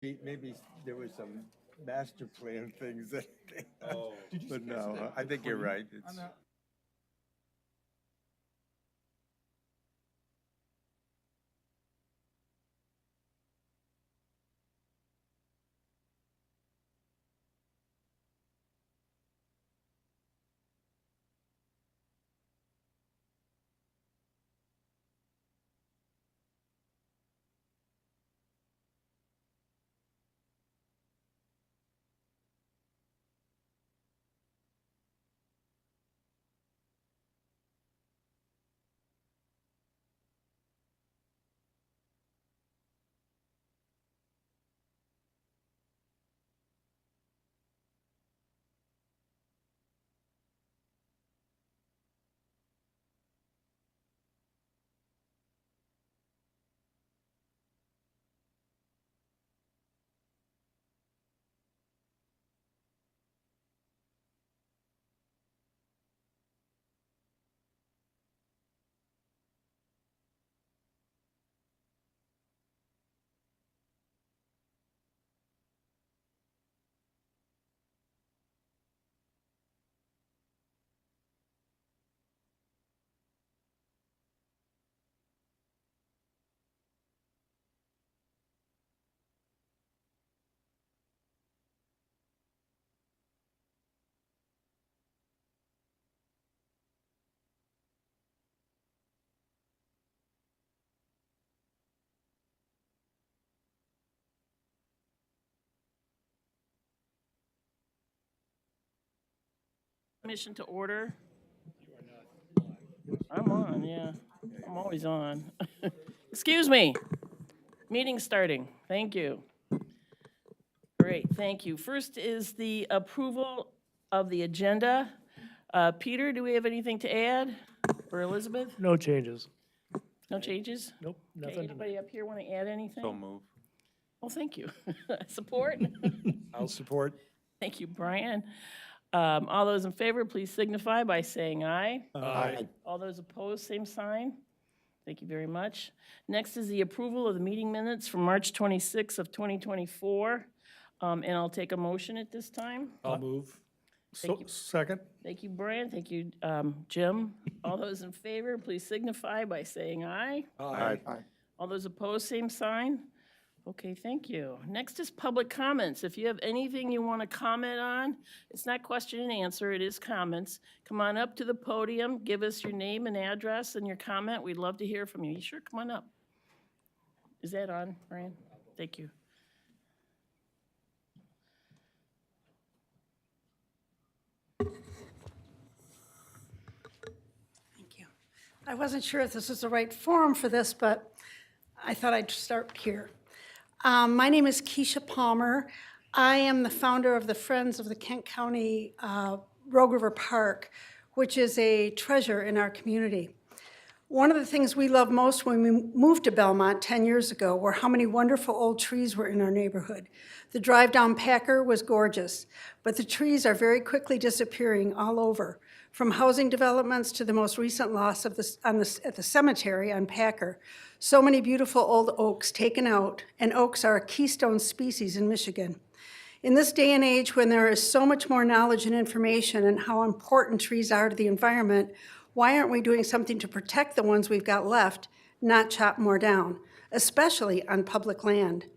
Maybe there was some master plan things that, Oh. but no, I think you're right. It's, Commission to order. I'm on, yeah. I'm always on. Excuse me. Meeting starting. Thank you. Great, thank you. First is the approval of the agenda. Peter, do we have anything to add? Or Elizabeth? No changes. No changes? Nope, Okay, nothing. anybody up here want to add anything? so move. Well, thank you. Support? I'll support. Thank you, Brian. All those in favor, please signify by saying aye. Aye. All those opposed, same sign. Thank you very much. Next is the approval of the meeting minutes from March 26th of 2024. And I'll take a motion at this time. I'll move. Thank you. Second. Thank you, Brian. Thank you, Jim. All those in favor, please signify by saying aye. Aye. All those opposed, same sign. Okay, thank you. Next is public comments. If you have anything you want to comment on, it's not question and answer, it is comments. Come on up to the podium, give us your name and address and your comment. We'd love to hear from you. Sure, come on up. Is that on, Brian? Thank you. Thank you. I wasn't sure if this was the right forum for this, but I thought I'd start here. My name is Keisha Palmer. I am the founder of the Friends of the Kent County Rogue River Park, which is a treasure in our community. One of the things we loved most when we moved to Belmont 10 years ago were how many wonderful old trees were in our neighborhood. The drive down Packer was gorgeous, but the trees are very quickly disappearing all over, from housing developments to the most recent loss of at the cemetery on Packer. So many beautiful old oaks taken out, and oaks are a keystone species in Michigan. In this day and age when there is so much more knowledge and information on how important trees are to the environment, why aren't we doing something to protect the ones we've got left, not chop more down, especially on public land?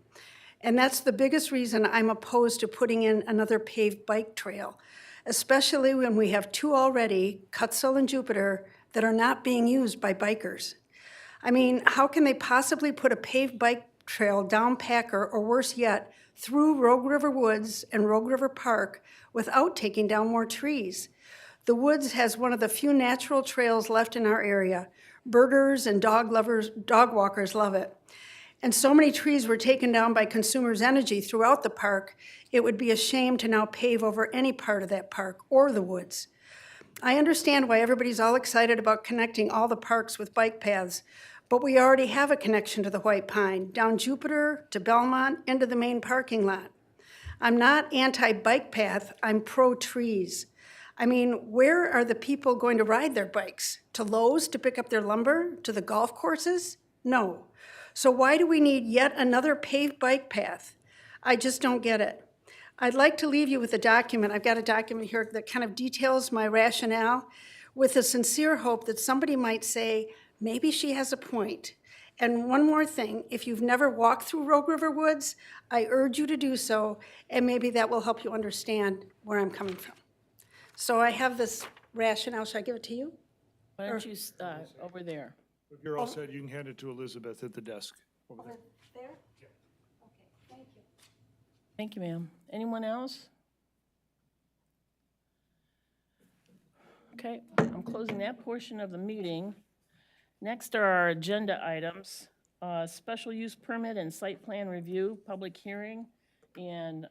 And that's the biggest reason I'm opposed to putting in another paved bike trail, especially when we have two already, Cutzel and Jupiter, that are not being used by bikers. I mean, how can they possibly put a paved bike trail down Packer, or worse yet, through Rogue River Woods and Rogue River Park without taking down more trees? The woods has one of the few natural trails left in our area. Birders and dog walkers love it. And so many trees were taken down by consumers' energy throughout the park, it would be a shame to now pave over any part of that park or the woods. I understand why everybody's all excited about connecting all the parks with bike paths, but we already have a connection to the White Pine, down Jupiter to Belmont, into the main parking lot. I'm not anti-bike path, I'm pro-trees. I mean, where are the people going to ride their bikes? To Lowe's to pick up their lumber? To the golf courses? No. So why do we need yet another paved bike path? I just don't get it. I'd like to leave you with a document. I've got a document here that kind of details my rationale with a sincere hope that somebody might say, maybe she has a point. And one more thing, if you've never walked through Rogue River Woods, I urge you to do so, and maybe that will help you understand where I'm coming from. So I have this rationale. Should I give it to you? Why don't you, over there? If you're all set, you can hand it to Elizabeth at the desk over there. There? Okay, thank you. Thank you, ma'am. Anyone else? Okay, I'm closing that portion of the meeting. Next are our agenda items, special use permit and site plan review, public hearing. And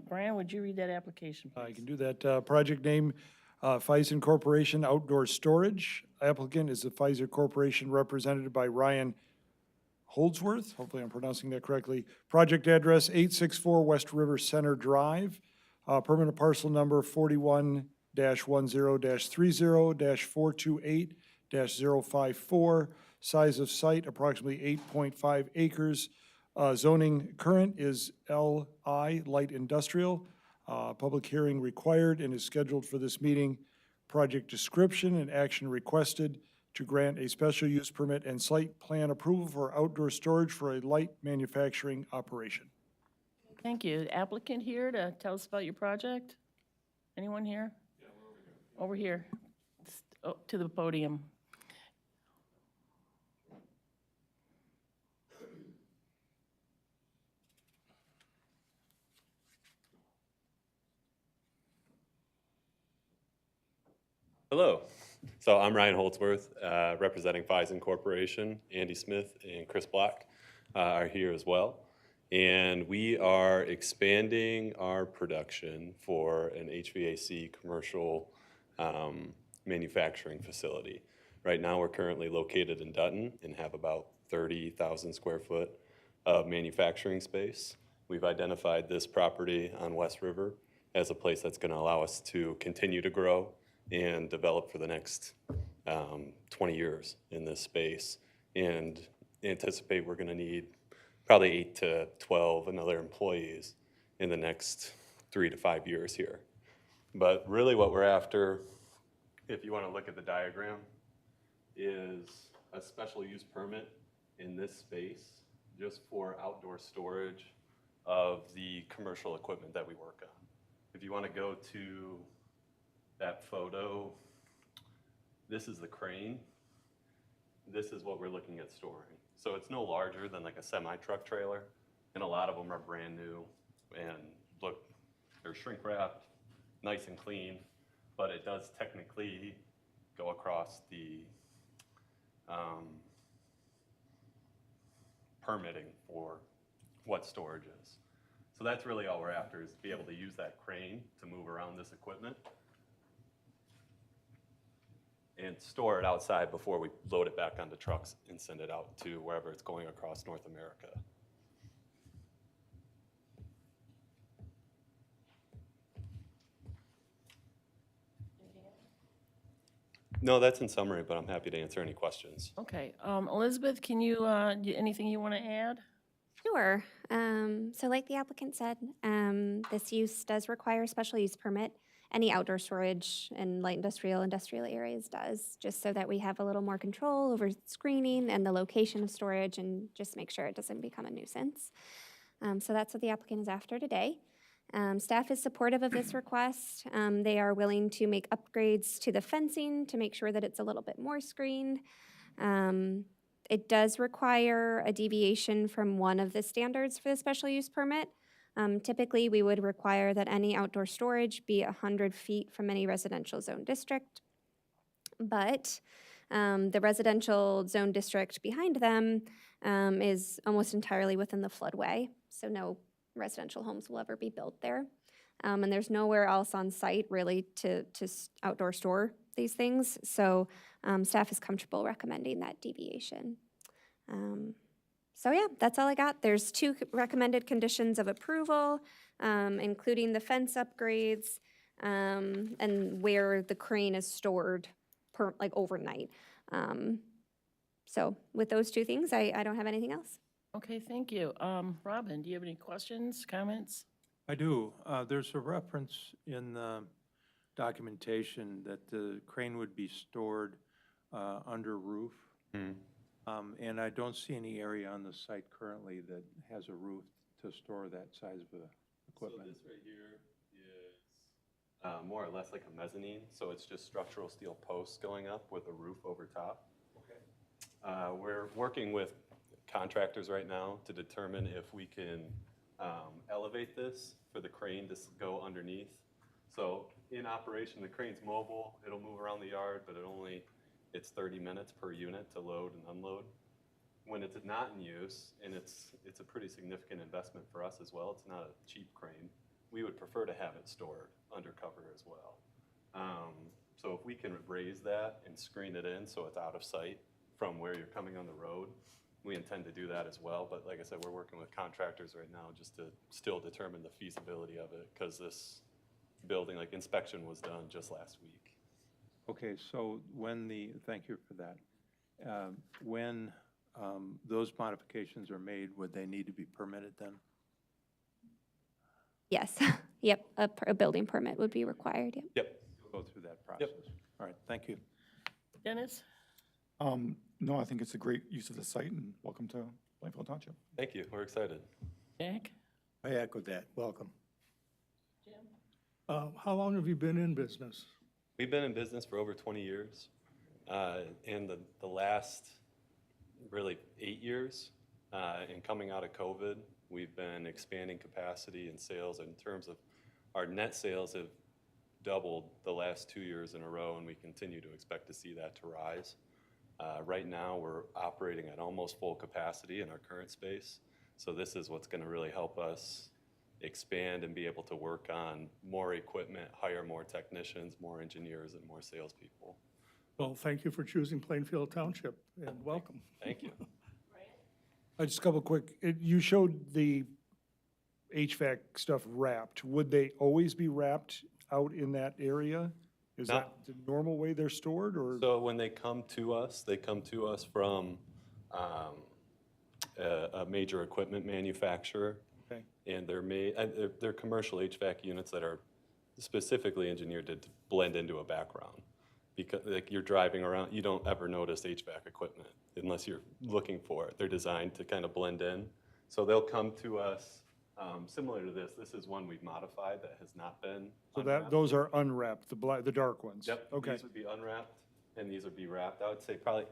Brian, would you read that application, I please? can do that. Project name, Pfizer Corporation Outdoor Storage. Applicant is the Pfizer Corporation represented by Ryan Holdsworth. Hopefully I'm pronouncing that correctly. Project address 864 West River Center Drive. Permanent parcel number 41-10-30-428-054. Size of site approximately 8.5 acres. Zoning current is LI, light industrial. Public hearing required and is scheduled for this meeting. Project description and action requested to grant a special use permit and site plan approval for outdoor storage for a light manufacturing operation. Thank you. Applicant here to tell us about your project? Anyone here? Yeah, we're over here. Over here. Oh, to the podium. Hello. So I'm Ryan Holdsworth, representing Pfizer Corporation. Andy Smith and Chris Black are here as well. And we are expanding our production for an HVAC commercial manufacturing facility. Right now, we're currently located in Dutton and have about 30,000 square foot of manufacturing space. We've identified this property on West River as a place that's going to allow us to continue to grow and develop for the next 20 years in this space, and anticipate we're going to need probably 8 to 12 another employees in the next 3 to 5 years here. But really what we're after, if you want to look at the diagram, is a special use permit in this space just for outdoor storage of the commercial equipment that we work on. If you want to go to that photo, this is the crane. This is what we're looking at storing. So it's no larger than like a semi-truck trailer, and a lot of them are brand new and look, they're shrink wrapped, nice and clean, but it does technically go across the permitting for what storage is. So that's really all we're after, is to be able to use that crane to move around this equipment and store it outside before we load it back onto trucks and send it out to wherever it's going across North America. No, that's in summary, but I'm happy to answer any questions. Okay, Elizabeth, can you, anything you want to add? Sure. So like the applicant said, this use does require a special use permit. Any outdoor storage in light industrial areas does, just so that we have a little more control over screening and the location of storage and just make sure it doesn't become a nuisance. So that's what the applicant is after today. Staff is supportive of this request. They are willing to make upgrades to the fencing to make sure that it's a little bit more screened. It does require a deviation from one of the standards for the special use permit. Typically, we would require that any outdoor storage be 100 feet from any residential zone district. But the residential zone district behind them is almost entirely within the floodway, so no residential homes will ever be built there. And there's nowhere else on site really to outdoor store these things, so staff is comfortable recommending that deviation. So yeah, that's all I got. There's 2 recommended conditions of approval, including the fence upgrades and where the crane is stored overnight. So with those 2 things, I don't have anything else. Okay, thank you. Robin, do you have any questions, comments? I do. There's a reference in the documentation that the crane would be stored under roof. And I don't see any area on the site currently that has a roof to store that size of equipment. So this right here is more or less like a mezzanine, so it's just structural steel posts going up with a roof over top. Okay. We're working with contractors right now to determine if we can elevate this for the crane to go underneath. So in operation, the crane's mobile, it'll move around the yard, but it's 30 minutes per unit to load and unload. When it's not in use, and it's a pretty significant investment for us as well, it's not a cheap crane, we would prefer to have it stored undercover as well. So if we can raise that and screen it in so it's out of sight from where you're coming on the road, we intend to do that as well. But like I said, we're working with contractors right now just to still determine the feasibility of it, because this building, like inspection was done just last week. Okay, so thank you for that. When those modifications are made, would they need to be permitted then? Yes, yep, a building permit would be required, yep. Yep. Go through that process? All right, thank you. Dennis? No, I think it's a great use of the site, and welcome to Plainfield Township. Thank you, we're excited. Jack? I echo that. Welcome. Jim? How long have you been in business? We've been in business for over 20 years. And the last really 8 years, and coming out of COVID, we've been expanding capacity and sales. In terms of our net sales have doubled the last 2 years in a row, and we continue to expect to see that to rise. Right now, we're operating at almost full capacity in our current space. So this is what's going to really help us expand and be able to work on more equipment, hire more technicians, more engineers, and more salespeople. Well, thank you for choosing Plainfield Township, and welcome. Thank you. Just a couple quick, you showed the HVAC stuff wrapped. Would they always be wrapped out in that area? Is that the normal way they're stored, or? So when they come to us from a major equipment manufacturer. Okay. And they're commercial HVAC units that are specifically engineered to blend into a background. Because like you're driving around, you don't ever notice HVAC equipment unless you're looking for it. They're designed to kind of blend in. So they'll come to us, similar to this. This is one we've modified that has not been So unwrapped. those are unwrapped, the dark ones? Yep, Okay, these would be unwrapped and these would be wrapped. I would say probably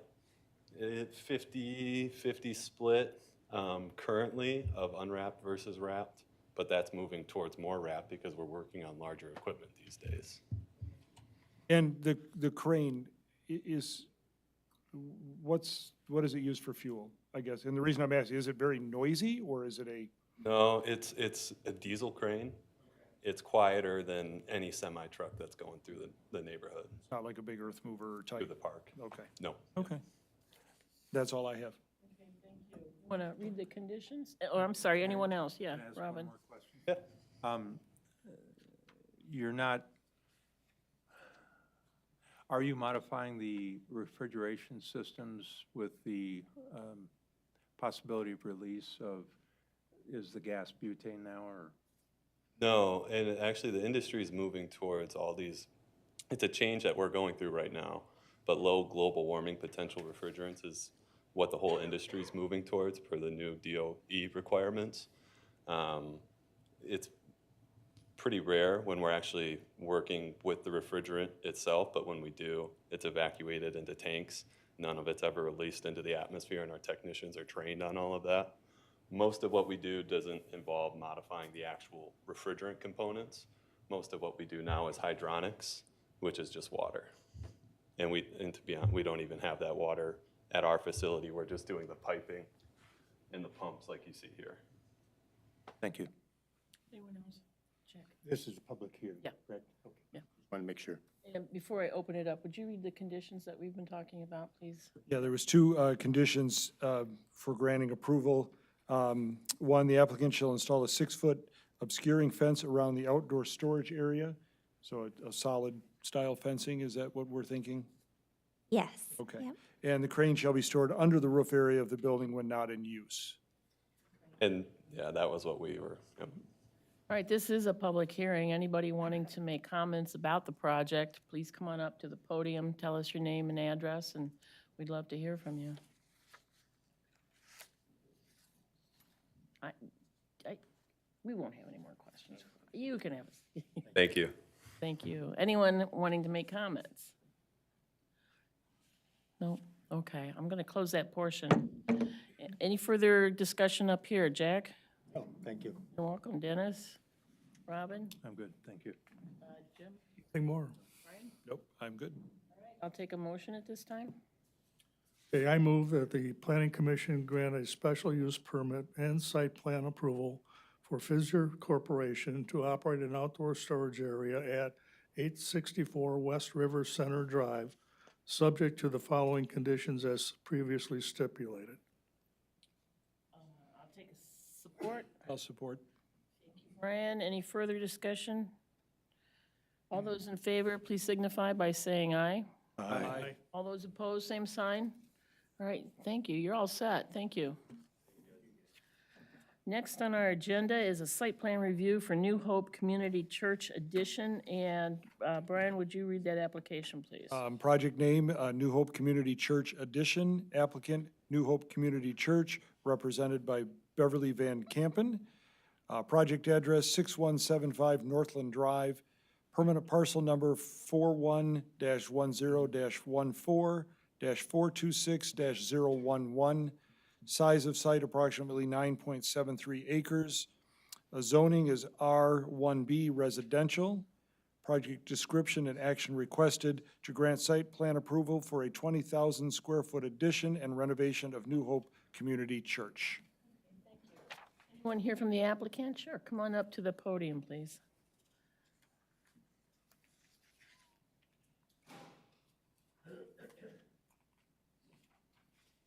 50-50 split currently of unwrapped versus wrapped, but that's moving towards more wrapped because we're working on larger equipment these days. and the crane is, what is it used for fuel, I guess? And the reason I'm asking, is it very noisy, or is it a? No, it's a diesel crane. It's quieter than any semi-truck that's going through the neighborhood, It's not like a big earth mover through type? the park. Okay, No. okay. That's all I have. Want to read the conditions? Or, I'm sorry, anyone else? Yeah, Can I ask one Robin. more question? Yeah. You're not, are you modifying the refrigeration systems with the possibility of release of, is the gas butane now, or? No, and actually the industry is moving towards all these, it's a change that we're going through right now, but low global warming potential refrigerants is what the whole industry is moving towards per the new DOE requirements. It's pretty rare when we're actually working with the refrigerant itself, but when we do, it's evacuated into tanks. None of it's ever released into the atmosphere, and our technicians are trained on all of that. Most of what we do doesn't involve modifying the actual refrigerant components. Most of what we do now is hydronics, which is just water. And to be honest, we don't even have that water at our facility. We're just doing the piping and the pumps like you see here. Thank you. Anyone else? Check. This is a public hearing, Yeah. correct? Okay. Yeah. Just want to make sure. And before I open it up, would you read the conditions that we've been talking about, please? Yeah, there was two conditions for granting approval. One, the applicant shall install a 6-foot obscuring fence around the outdoor storage area. So a solid style fencing, is that what we're thinking? Yes. Okay. Yep. And the crane shall be stored under the roof area of the building when not in use. And, yeah, that was what we were, yep. All right, this is a public hearing. Anybody wanting to make comments about the project, please come on up to the podium, tell us your name and address, and we'd love to hear from you. We won't have any more questions. You can have a Thank you. Thank you. Anyone wanting to make comments? No? Okay, I'm going to close that portion. Any further discussion up here? Jack? Oh, thank you. You're welcome. Dennis? Robin? I'm good, thank you. Jim? Nothing more. Nope, I'm good. I'll take a motion at this time. Okay, I move that the planning commission grant a special use permit and site plan approval for Fissure Corporation to operate an outdoor storage area at 864 West River Center Drive, subject to the following conditions as previously stipulated. I'll take a support. I'll support. Brian, any further discussion? All those in favor, please signify by saying aye. Aye. All those opposed, same sign. All right, thank you. You're all set. Thank you. Next on our agenda is a site plan review for New Hope Community Church addition. And Brian, would you read that application, please? Project name, New Hope Community Church addition. Applicant, New Hope Community Church, represented by Beverly Van Kampen. Project address, 6175 Northland Drive. Permanent parcel number 41-10-14-426-011. Size of site approximately 9.73 acres. Zoning is R1B residential. Project description and action requested to grant site plan approval for a 20,000 square foot addition and renovation of New Hope Community Church. Anyone here from the applicant? Sure, come on up to the podium, please.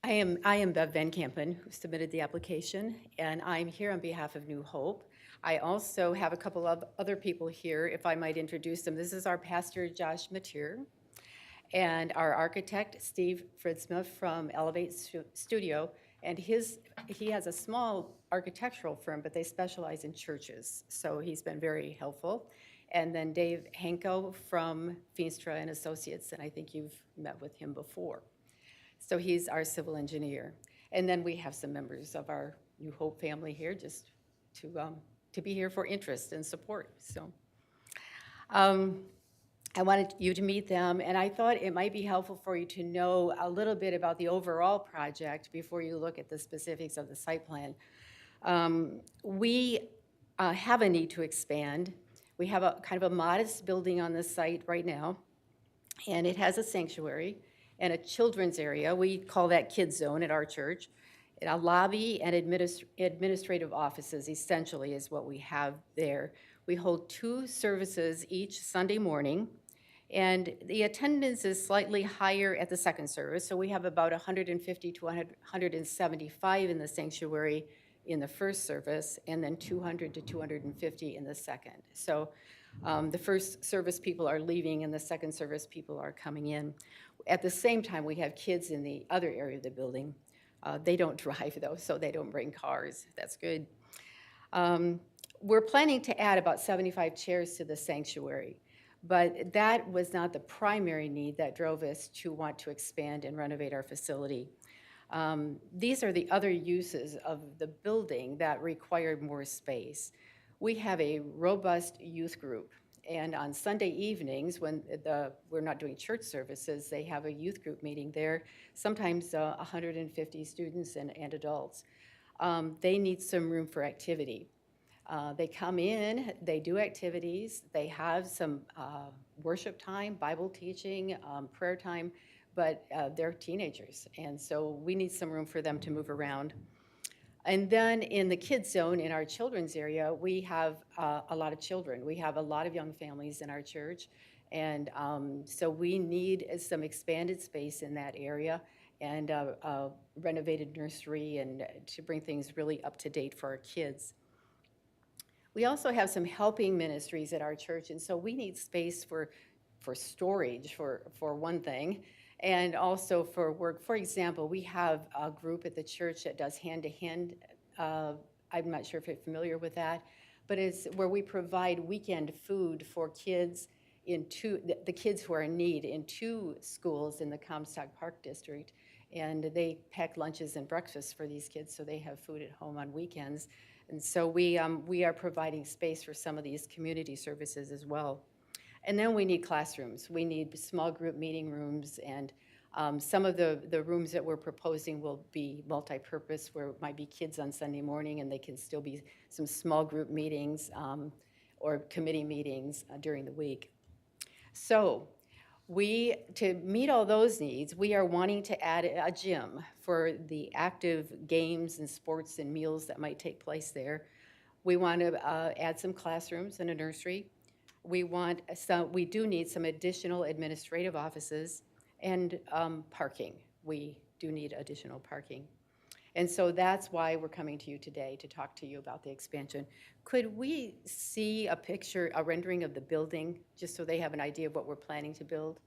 I am Bev Van Kampen, who submitted the application, and I'm here on behalf of New Hope. I also have a couple of other people here, if I might introduce them. This is our pastor, Josh Mateer, and our architect, Steve Fritzma from Elevate Studio, and he has a small architectural firm, but they specialize in churches, so he's been very helpful. And then Dave Henko from Feenstra and Associates, and I think you've met with him before. So he's our civil engineer. And then we have some members of our New Hope family here just to be here for interest and support. So I wanted you to meet them, and I thought it might be helpful for you to know a little bit about the overall project before you look at the specifics of the site plan. We have a need to expand. We have a kind of a modest building on the site right now, and it has a sanctuary and a children's area. We call that Kids Zone at our church. And a lobby and administrative offices essentially is what we have there. We hold 2 services each Sunday morning, and the attendance is slightly higher at the second service. So we have about 150 to 175 in the sanctuary in the first service, and then 200 to 250 in the second. So the first service people are leaving, and the second service people are coming in. At the same time, we have kids in the other area of the building. They don't drive, though, so they don't bring cars. That's good. We're planning to add about 75 chairs to the sanctuary, but that was not the primary need that drove us to want to expand and renovate our facility. These are the other uses of the building that required more space. We have a robust youth group, and on Sunday evenings, when we're not doing church services, they have a youth group meeting there, sometimes 150 students and adults. They need some room for activity. They come in, they do activities, they have some worship time, Bible teaching, prayer time, but they're teenagers, and so we need some room for them to move around. And then in the kids zone, in our children's area, we have a lot of children. We have a lot of young families in our church, and so we need some expanded space in that area and a renovated nursery and to bring things really up to date for our kids. We also have some helping ministries at our church, and so we need space for storage, for one thing, and also for work. For example, we have a group at the church that does hand-to-hand I'm not sure if you're familiar with that, but it's where we provide weekend food for kids the kids who are in need in 2 schools in the Comstock Park District. And they pack lunches and breakfasts for these kids so they have food at home on weekends. And so we are providing space for some of these community services as well. And then we need classrooms. We need small group meeting rooms, and some of the rooms that we're proposing will be multi-purpose, where it might be kids on Sunday morning and they can still be some small group meetings or committee meetings during the week. So to meet all those needs, we are wanting to add a gym for the active games and sports and meals that might take place there. We want to add some classrooms and a nursery. We do need some additional administrative offices and parking. We do need additional parking. And so that's why we're coming to you today to talk to you about the expansion. Could we see a picture, a rendering of the building, just so they have an idea of what we're planning to build?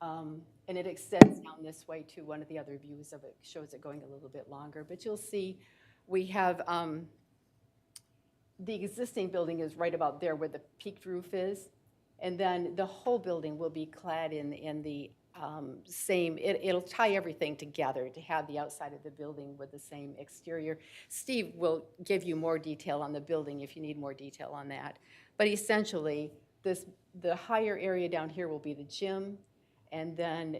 And it extends down this way to one of the other views of it, shows it going a little bit longer. But you'll see we have the existing building is right about there where the peaked roof is. And then the whole building will be clad in the same, it'll tie everything together to have the outside of the building with the same exterior. Steve will give you more detail on the building if you need more detail on that. But essentially, the higher area down here will be the gym, and then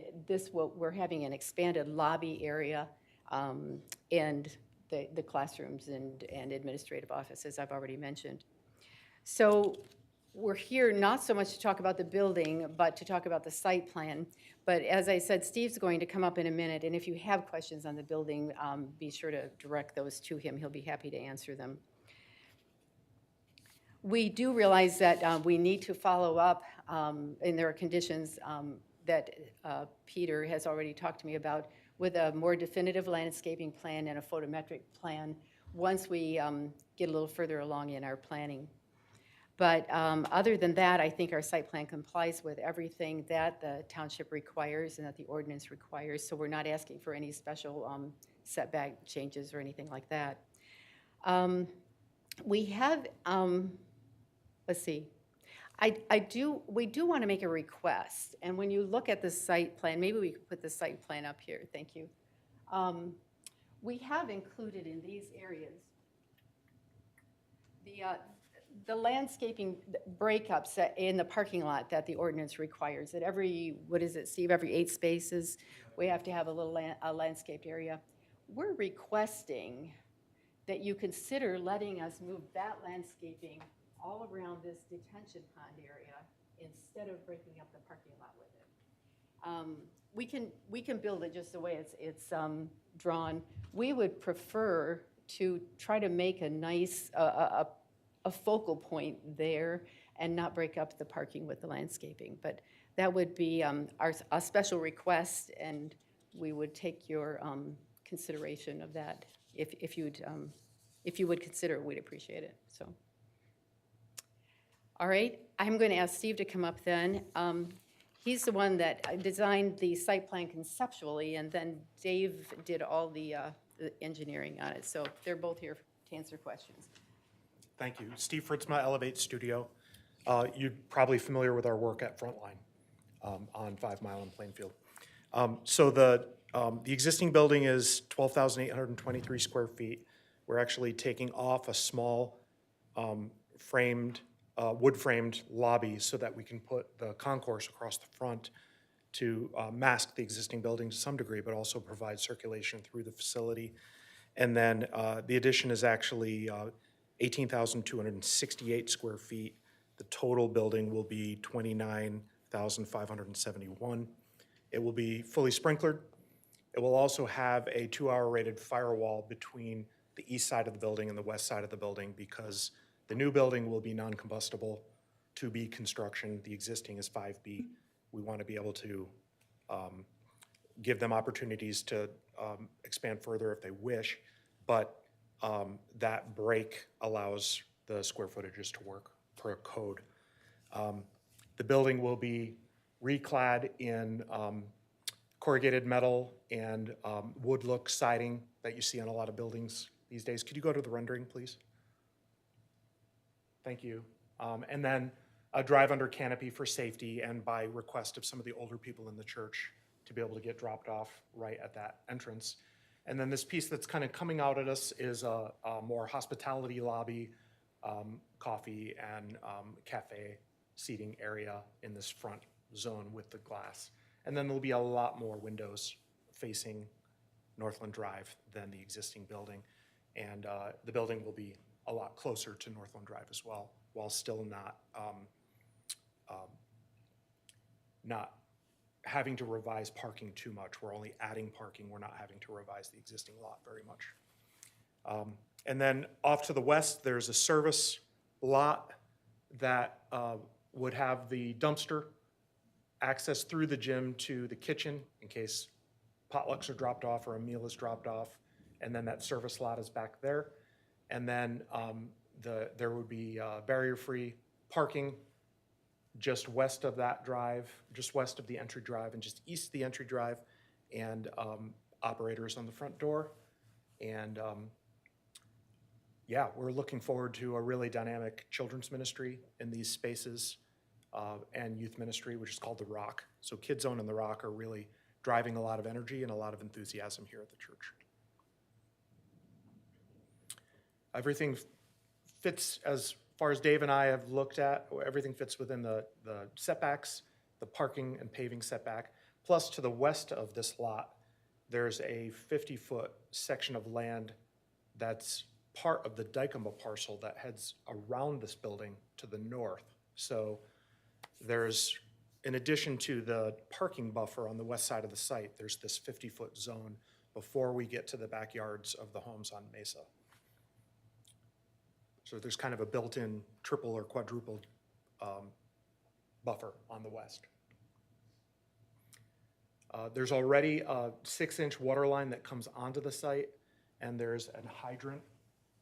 we're having an expanded lobby area and the classrooms and administrative offices I've already mentioned. So we're here not so much to talk about the building, but to talk about the site plan. But as I said, Steve's going to come up in a minute, and if you have questions on the building, be sure to direct those to him. He'll be happy to answer them. We do realize that we need to follow up, and there are conditions that Peter has already talked to me about, with a more definitive landscaping plan and a photometric plan once we get a little further along in our planning. But other than that, I think our site plan complies with everything that the township requires and that the ordinance requires, so we're not asking for any special setback changes or anything like that. We have, let's see, we do want to make a request, and when you look at the site plan, maybe we could put the site plan up here, thank you. We have included in these areas the landscaping breakups in the parking lot that the ordinance requires. At every, what is it, Steve, every 8 spaces, we have to have a little landscaped area. We're requesting that you consider letting us move that landscaping all around this detention pond area instead of breaking up the parking lot with it. We can build it just the way it's drawn. We would prefer to try to make a nice a focal point there and not break up the parking with the landscaping. But that would be a special request, and we would take your consideration of that. If you would consider it, we'd appreciate it. So, all right, I'm going to ask Steve to come up then. He's the one that designed the site plan conceptually, and then Dave did all the engineering on it. So they're both here to answer questions. Thank you. Steve Fritzma, Elevate Studio. You're probably familiar with our work at Frontline on 5 Mile in Plainfield. So the existing building is 12,823 square feet. We're actually taking off a small wood-framed lobby so that we can put the concourse across the front to mask the existing building to some degree, but also provide circulation through the facility. And then the addition is actually 18,268 square feet. The total building will be 29,571. It will be fully sprinklered. It will also have a 2-hour rated firewall between the east side of the building and the west side of the building, because the new building will be non-combustible 2B construction. The existing is 5B. We want to be able to give them opportunities to expand further if they wish, but that break allows the square footages to work for a code. The building will be reclad in corrugated metal and wood look siding that you see on a lot of buildings these days. Could you go to the rendering, please? Thank you. And then a drive under canopy for safety and by request of some of the older people in the church to be able to get dropped off right at that entrance. And then this piece that's kind of coming out at us is a more hospitality lobby, coffee and cafe seating area in this front zone with the glass. And then there'll be a lot more windows facing Northland Drive than the existing building. And the building will be a lot closer to Northland Drive as well, while still not having to revise parking too much. We're only adding parking. We're not having to revise the existing lot very much. And then off to the west, there's a service lot that would have the dumpster access through the gym to the kitchen in case potlucks are dropped off or a meal is dropped off. And then that service lot is back there. And then there would be barrier-free parking just west of that drive, just west of the entry drive and just east of the entry drive, and operators on the front door. And yeah, we're looking forward to a really dynamic children's ministry in these spaces and youth ministry, which is called The Rock. So Kids Zone and The Rock are really driving a lot of energy and a lot of enthusiasm here at the church. Everything fits, as far as Dave and I have looked at, everything fits within the setbacks, the parking and paving setback. Plus, to the west of this lot, there's a 50-foot section of land that's part of the Dykema parcel that heads around this building to the north. So there's, in addition to the parking buffer on the west side of the site, there's this 50-foot zone before we get to the backyards of the homes on Mesa. So there's kind of a built-in triple or quadruple buffer on the west. There's already a 6-inch water line that comes onto the site, and there's an hydrant,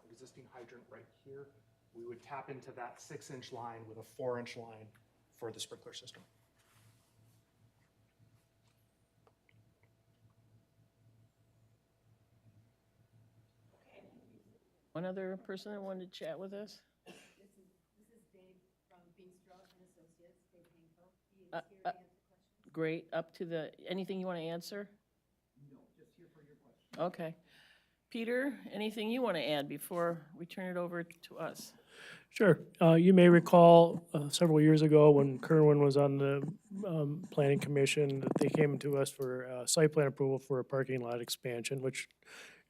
an existing hydrant right here. We would tap into that 6-inch line with a 4-inch line for the sprinkler system. One other person that wanted to chat with us? This is Dave from Beanstra and Associates, Dave Hanko. He is here to answer questions. Great, up to the, anything you want to answer? No, just here for your questions. Okay. Peter, anything you want to add before we turn it over to us? Sure. You may recall several years ago when Kerwin was on the Planning Commission, that they came to us for site plan approval for a parking lot expansion, which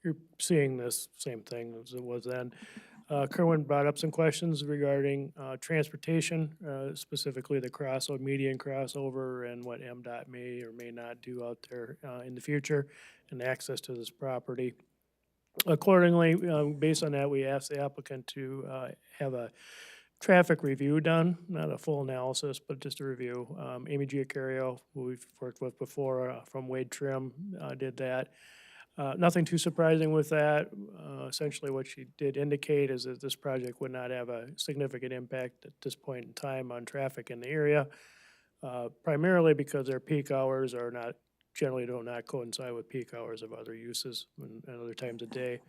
you're seeing this same thing as it was then. Kerwin brought up some questions regarding transportation, specifically the median crossover and what MDOT may or may not do out there in the future and access to this property. Accordingly, based on that, we asked the applicant to have a traffic review done, not a full analysis, but just a review. Amy Giacario, who we've worked with before from Wade Trim, did that. Nothing too surprising with that. Essentially what she did indicate is that this project would not have a significant impact at this point in time on traffic in the area, primarily because their peak hours are not, generally do not coincide with peak hours of other uses and other times of day.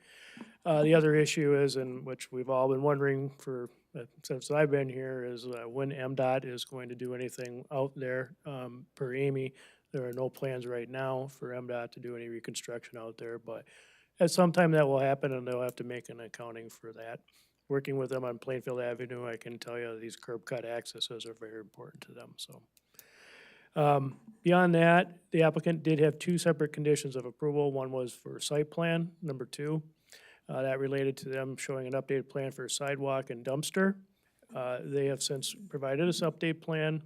The other issue is, and which we've all been wondering for since I've been here, is when MDOT is going to do anything out there. Per Amy, there are no plans right now for MDOT to do any reconstruction out there, but at some time that will happen and they'll have to make an accounting for that. Working with them on Plainfield Avenue, I can tell you these curb cut accesses are very important to them, so. Beyond that, the applicant did have 2 separate conditions of approval. One was for site plan, number 2. That related to them showing an updated plan for a sidewalk and dumpster. They have since provided us update plan.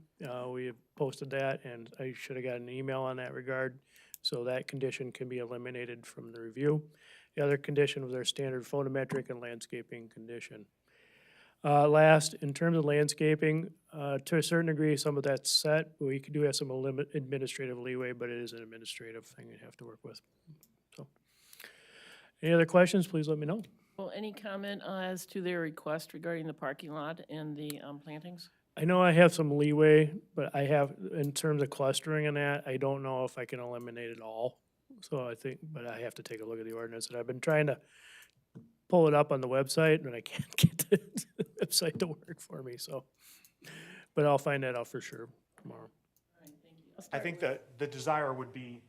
We have posted that, and I should have gotten an email on that regard. So that condition can be eliminated from the review. The other condition was our standard photometric and landscaping condition. Last, in terms of landscaping, to a certain degree, some of that's set. We do have some administrative leeway, but it is an administrative thing you have to work with. So, any other questions, please let me know. Well, any comment as to their request regarding the parking lot and the plantings? I know I have some leeway, but I have, in terms of clustering and that, I don't know if I can eliminate it all. So I think, but I have to take a look at the ordinance, and I've been trying to pull it up on the website, and I can't get the website to work for me, so. But I'll find that out for sure tomorrow. I think that the desire would be,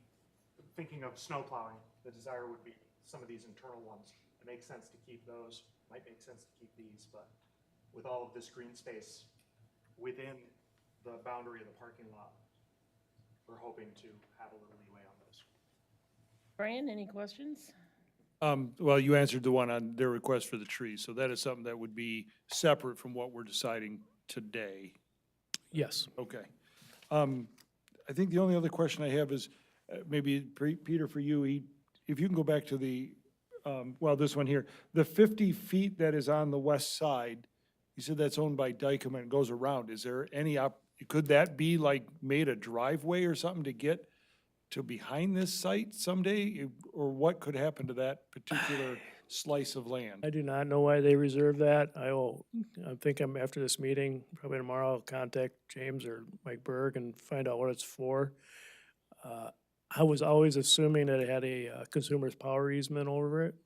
thinking of snow plowing, the desire would be some of these internal ones. It makes sense to keep those, might make sense to keep these, but with all of this green space within the boundary of the parking lot, we're hoping to have a little leeway on those. Brian, any questions? Well, you answered the one on their request for the trees, so that is something that would be separate from what we're deciding today. Yes. Okay. I think the only other question I have is, maybe, Peter, for you, if you can go back to the, well, this one here, the 50 feet that is on the west side, you said that's owned by Dykem and goes around. Is there any, could that be like made a driveway or something to get to behind this site someday? Or what could happen to that particular slice of land? I do not know why they reserved that. I think after this meeting, probably tomorrow, I'll contact James or Mike Berg and find out what it's for. I was always assuming that it had a consumer's power easement over it.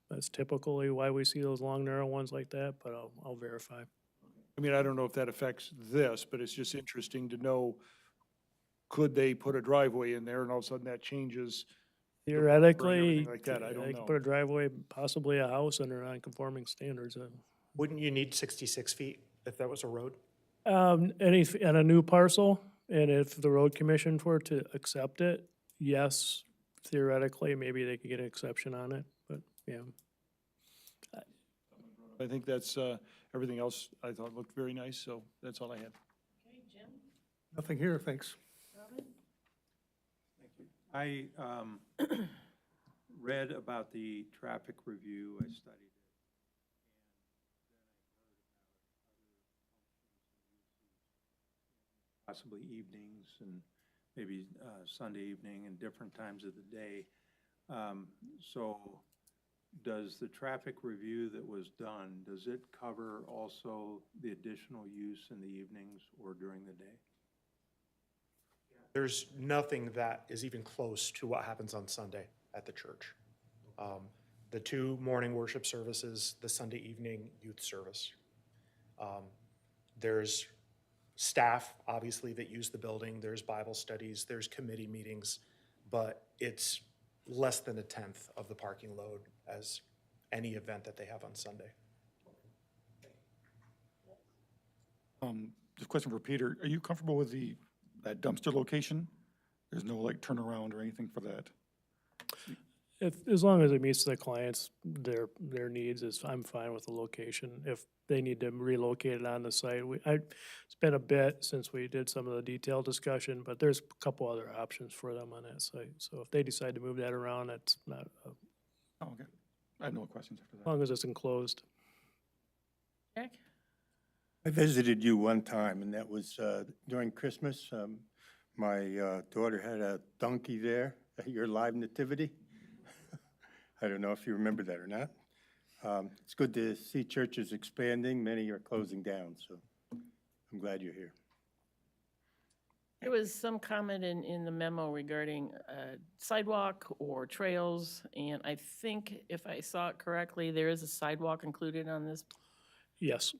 That's typically why we see those long, narrow ones like that, but I'll verify. I mean, I don't know if that affects this, but it's just interesting to know, could they put a driveway in there and all of a sudden that changes? Theoretically, like that, I don't they know. could put a driveway, possibly a house under non-conforming standards. Wouldn't you need 66 feet if that was a road? On a new parcel, and if the road commission were to accept it, yes, theoretically, maybe they could get an exception on it, but, yeah. I think that's, everything else I thought looked very nice, so that's all I had. Okay, Jim? Nothing here, thanks. Robin? I read about the traffic review, I studied it. Possibly evenings and maybe Sunday evening and different times of the day. So does the traffic review that was done, does it cover also the additional use in the evenings or during the day? There's nothing that is even close to what happens on Sunday at the church. The 2 morning worship services, the Sunday evening youth service. There's staff, obviously, that use the building. There's Bible studies, there's committee meetings, but it's less than 1/10 of the parking load as any event that they have on Sunday. Just a question for Peter. Are you comfortable with that dumpster location? There's no like turnaround or anything for that? As long as it meets the clients, their needs, I'm fine with the location. If they need to relocate it on the site, it's been a bit since we did some of the detailed discussion, but there's a couple other options for them on that site. So if they decide to move that around, that's not, Oh, okay. I have no questions after as that. long as it's enclosed. Jack? I visited you one time, and that was during Christmas. My daughter had a donkey there at your live nativity. I don't know if you remember that or not. It's good to see churches expanding. Many are closing down, so I'm glad you're here. There was some comment in the memo regarding sidewalk or trails, and I think if I saw it correctly, there is a sidewalk included on this. Yes.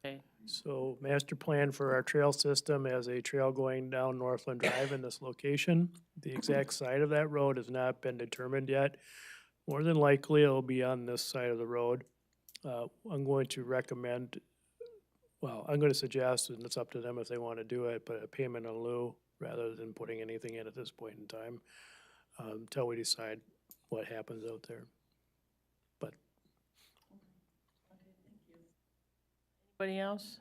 Okay. So master plan for our trail system has a trail going down Northland Drive in this location. The exact site of that road has not been determined yet. More than likely, it'll be on this side of the road. I'm going to recommend, well, I'm going to suggest, and it's up to them if they want to do it, but a payment in lieu rather than putting anything in at this point in time until we decide what happens out there. But Anybody else?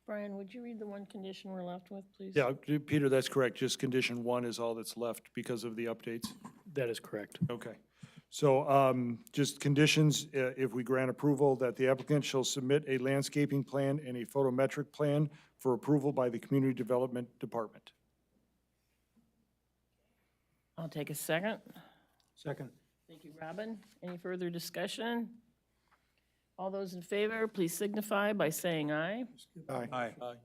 Brian, would you read the one condition we're left with, please? Yeah, Peter, that's correct. Just condition 1 is all that's left because of the updates. that is correct. Okay. So just conditions, if we grant approval, that the applicant shall submit a landscaping plan and a photometric plan for approval by the Community Development Department. I'll take a second. Second. Thank you, Robin. Any further discussion? All those in favor, please signify by saying aye. Aye. Aye.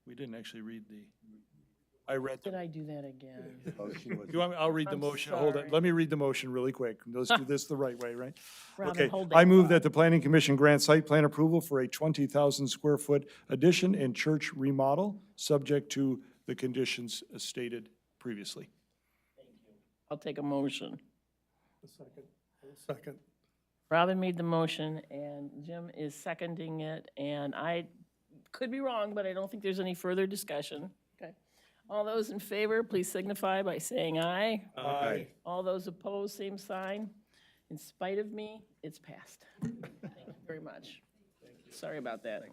We didn't actually read I read, Did I do that again? Motion was- you want me, I'll read the I'm motion. Hold on. sorry. Let me read the motion really quick. Let's do this the right way, right? Robin, Okay. hold I that move thought. that the planning commission grant site plan approval for a 20,000 square foot addition and church remodel, subject to the conditions stated previously. I'll take a motion. Second. Robin made the motion, and Jim is seconding it, and I could be wrong, but I don't think there's any further discussion. Okay. All those in favor, please signify by saying aye. Aye. All those opposed, same sign. In spite of me, it's passed. Thank you very much. Sorry about that.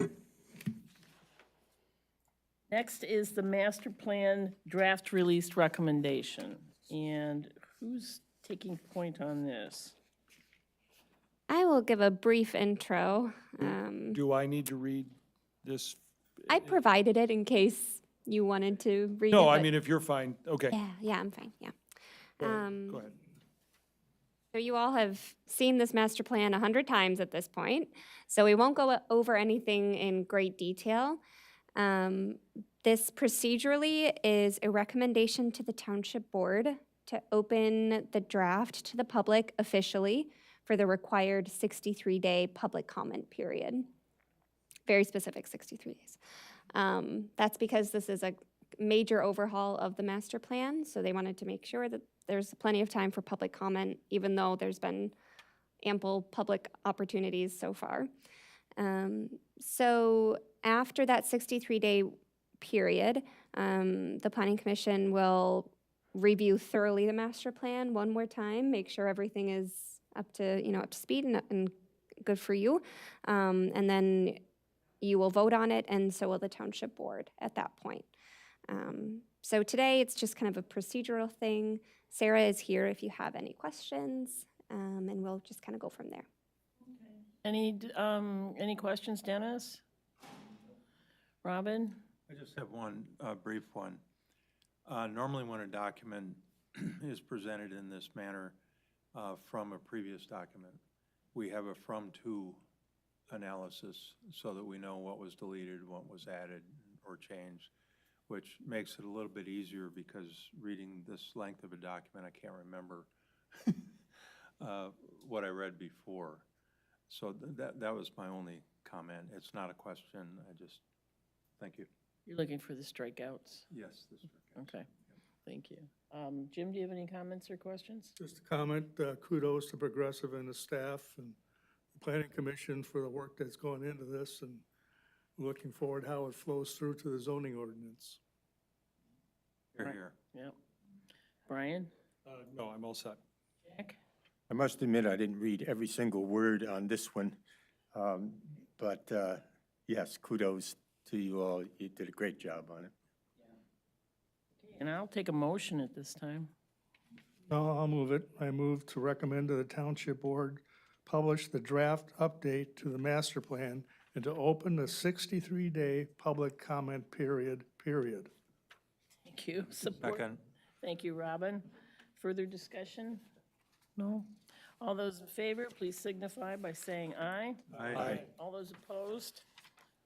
Next is the master plan draft release recommendation. And who's taking point on this? I will give a brief intro. Do I need to read this? I provided it in case you wanted to read it. No, I but- mean, if you're fine, okay. Yeah, I'm fine, yeah. Go ahead. So you all have seen this master plan 100 times at this point, so we won't go over anything in great detail. This procedurally is a recommendation to the Township Board to open the draft to the public officially for the required 63-day public comment period. Very specific 63 days. That's because this is a major overhaul of the master plan, so they wanted to make sure that there's plenty of time for public comment, even though there's been ample public opportunities so far. So after that 63-day period, the Planning Commission will review thoroughly the master plan one more time, make sure everything is up to speed and good for you. And then you will vote on it, and so will the Township Board at that point. So today, it's just kind of a procedural thing. Sarah is here if you have any questions, and we'll just kind of go from there. Any questions, Dennis? Robin? I just have one brief one. Normally when a document is presented in this manner from a previous document, we have a from-to analysis so that we know what was deleted, what was added or changed, which makes it a little bit easier because reading this length of a document, I can't remember what I read before. So that was my only comment. It's not a question. Thank you. You're looking for the strikeouts? Yes. Okay, thank you. Jim, do you have any comments or questions? Just a comment, kudos to Progressive and the staff and the Planning Commission for the work that's going into this, and looking forward how it flows through to the zoning ordinance. Here. Yep. Brian? No, I'm all set. Jack? I must admit, I didn't read every single word on this one, but yes, kudos to you all. You did a great job on it. And I'll take a motion at this time. No, I'll move it. I move to recommend to the Township Board publish the draft update to the master plan and to open the 63-day public comment period. Thank you. Support? Second. Thank you, Robin. Further discussion? No? All those in favor, please signify by saying aye. Aye. All those opposed?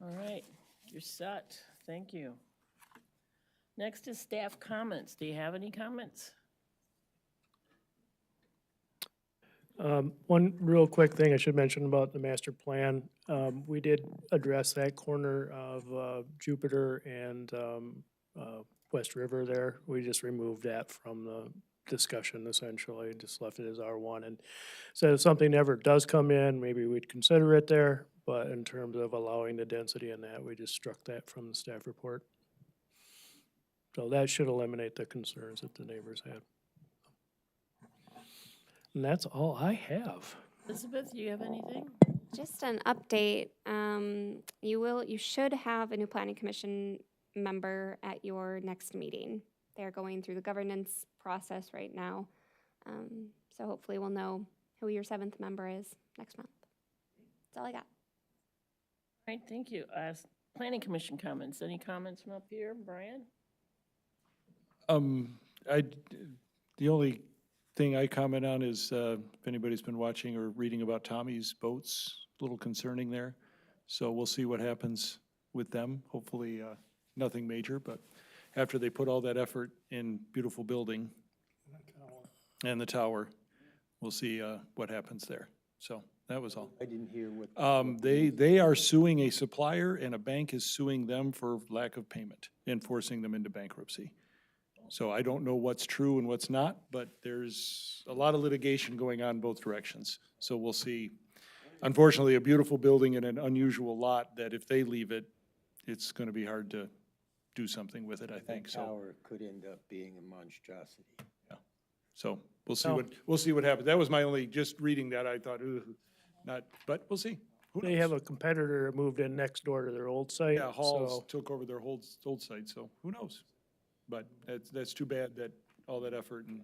All right, you're set. Thank you. Next is staff comments. Do you have any comments? One real quick thing I should mention about the master plan. We did address that corner of Jupiter and West River there. We just removed that from the discussion essentially, just left it as R1. And so if something ever does come in, maybe we'd consider it there. But in terms of allowing the density in that, we just struck that from the staff report. So that should eliminate the concerns that the neighbors had. And that's all I have. Elizabeth, do you have anything? Just an update. You should have a new Planning Commission member at your next meeting. They're going through the governance process right now. So hopefully we'll know who your 7th member is next month. That's all I got. All right, thank you. Planning Commission comments. Any comments from up here? Brian? The only thing I comment on is if anybody's been watching or reading about Tommy's boats, a little concerning there. So we'll see what happens with them. Hopefully nothing major, but after they put all that effort in beautiful building and the tower. We'll see what happens there. So that was all. I didn't hear what. They are suing a supplier, and a bank is suing them for lack of payment and forcing them into bankruptcy. So I don't know what's true and what's not, but there's a lot of litigation going on both directions. So we'll see. Unfortunately, a beautiful building in an unusual lot that if they leave it, it's going to be hard to do something with it, I think, That so. tower could end up being a monstrosity. So we'll see what happens. That was my only, just reading that, I thought, ooh, not, but we'll see. Who They knows? have a competitor that moved in next door to their old site. Yeah, Halls so- took over their old site, so who knows? But that's too bad that, all that effort, and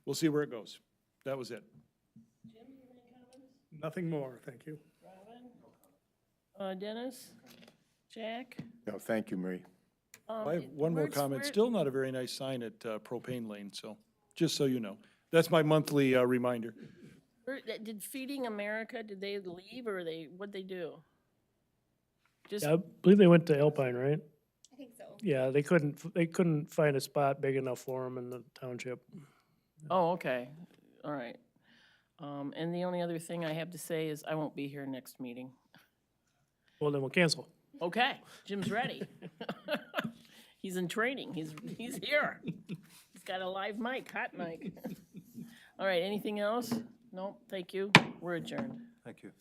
we'll see where it goes. That was it. Nothing more, thank you. Dennis? Jack? No, thank you, Marie. I have one more comment. Still not a very nice sign at Propane Lane, so, just so you know. That's my monthly reminder. Did Feeding America, did they leave or what'd they do? Just, Yeah, I believe they went to Alpine, right? I think so. Yeah, they couldn't find a spot big enough for them in the township. oh, okay, all right. And the only other thing I have to say is I won't be here next meeting. Well, then we'll cancel. Okay, Jim's ready. He's in training, he's here. He's got a live mic, hot mic. All right, anything else? No, thank you, we're adjourned. Thank you.